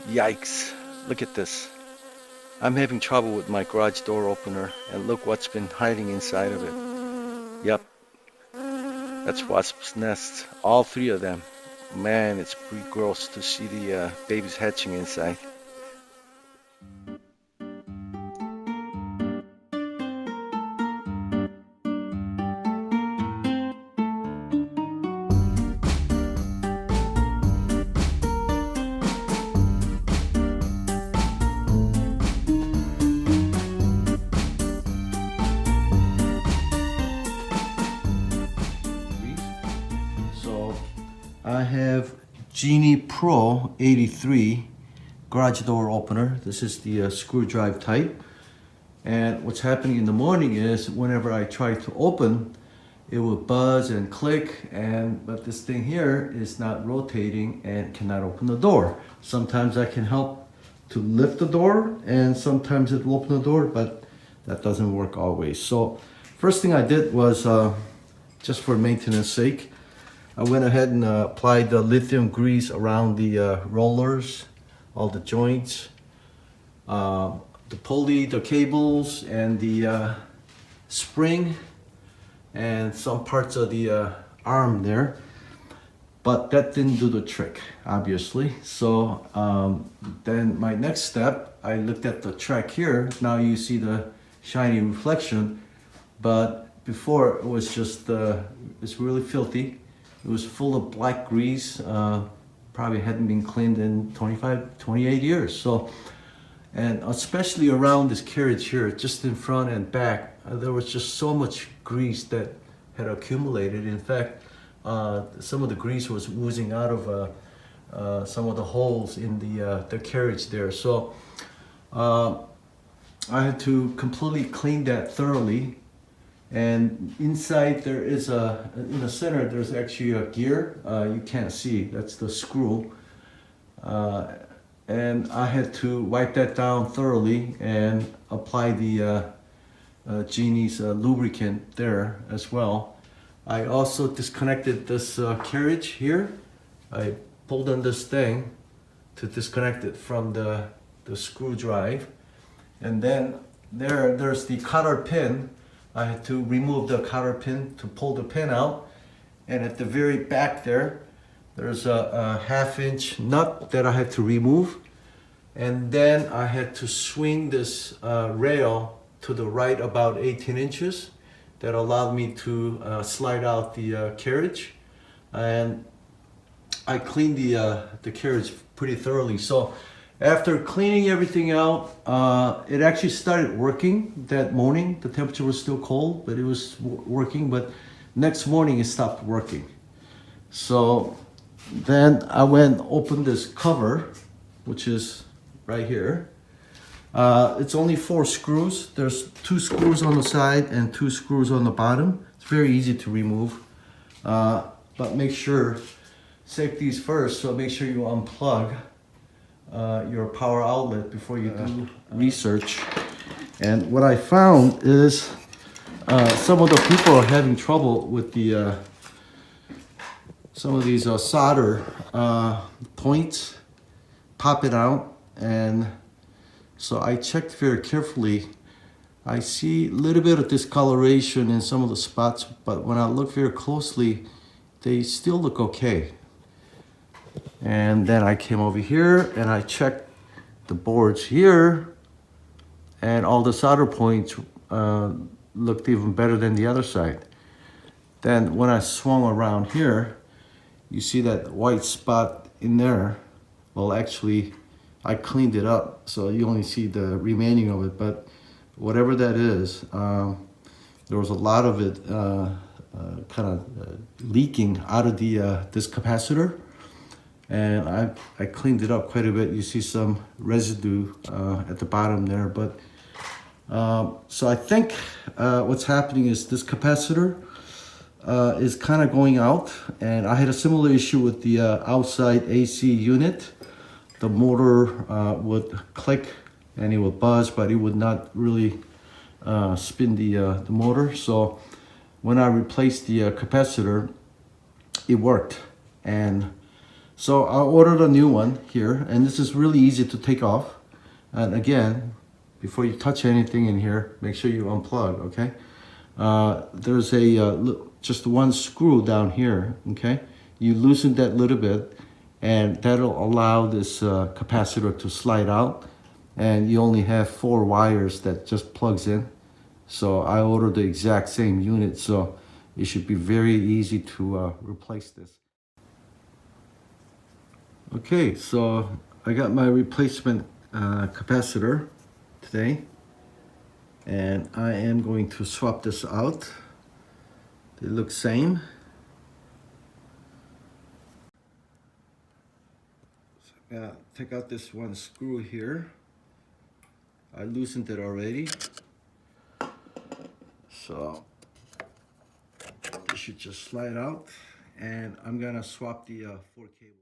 Yikes, look at this. I'm having trouble with my garage door opener, and look what's been hiding inside of it. Yep, that's wasps' nests, all three of them. Man, it's pretty gross to see the babies hatching inside. So I have Genie Pro 83 garage door opener. This is the screw drive type. And what's happening in the morning is whenever I try to open, it will buzz and click, but this thing here is not rotating and cannot open the door. Sometimes I can help to lift the door, and sometimes it will open the door, but that doesn't work always. So first thing I did was, just for maintenance sake, I went ahead and applied the lithium grease around the rollers, all the joints, the pulley, the cables, and the spring, and some parts of the arm there. But that didn't do the trick, obviously. So then my next step, I looked at the track here. Now you see the shiny reflection, but before it was just, it's really filthy. It was full of black grease, probably hadn't been cleaned in 25, 28 years. So, and especially around this carriage here, just in front and back, there was just so much grease that had accumulated. In fact, some of the grease was oozing out of some of the holes in the carriage there. So I had to completely clean that thoroughly. And inside there is in the center, there's actually a gear. You can't see, that's the screw. And I had to wipe that down thoroughly and apply the Genie's lubricant there as well. I also disconnected this carriage here. I pulled on this thing to disconnect it from the screw drive. And then there's the cotter pin. I had to remove the cotter pin to pull the pin out. And at the very back there's a 1/2-inch nut that I had to remove. And then I had to swing this rail to the right about 18 inches. That allowed me to slide out the carriage. And I cleaned the carriage pretty thoroughly. So after cleaning everything out, it actually started working that morning. The temperature was still cold, but it was working. But next morning it stopped working. So then I went and opened this cover, which is right here. It's only 4 screws. There's 2 screws on the side and 2 screws on the bottom. It's very easy to remove. But make sure, safety's first, so make sure you unplug your power outlet before you do research. And what I found is some of the people are having trouble with the some of these solder points popping out. And so I checked very carefully. I see a little bit of discoloration in some of the spots, but when I look very closely, they still look okay. And then I came over here and I checked the boards here, and all the solder points looked even better than the other side. Then when I swung around here, you see that white spot in there. Well, actually, I cleaned it up, so you only see the remaining of it, but whatever that is, there was a lot of it kind of leaking out of this capacitor. And I cleaned it up quite a bit. You see some residue at the bottom there, but so I think what's happening is this capacitor is kind of going out, and I had a similar issue with the outside AC unit. The motor would click and it would buzz, but it would not really spin the motor. So when I replaced the capacitor, it worked. And So I ordered a new one here, and this is really easy to take off. And again, before you touch anything in here, make sure you unplug, okay? There's just one screw down here, okay? You loosen that little bit, and that'll allow this capacitor to slide out. And you only have 4 wires that just plugs in. So I ordered the exact same unit, so it should be very easy to replace this. Okay, so I got my replacement capacitor today, and I am going to swap this out. They look same. So I'm gonna take out this one screw here. I loosened it already, so it should just slide out, and I'm gonna swap the 4 cables.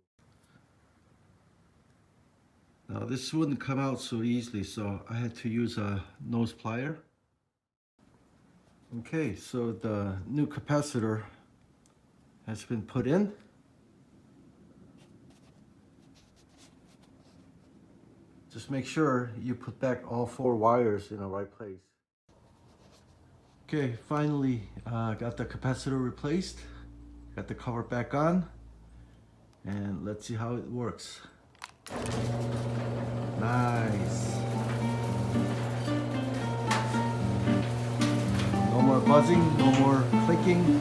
Now this wouldn't come out so easily, so I had to use a nose plier. Okay, so the new capacitor has been put in. Just make sure you put back all 4 wires in the right place. Okay, finally got the capacitor replaced. Got the cover back on. And let's see how it works. Nice. No more buzzing, no more clicking.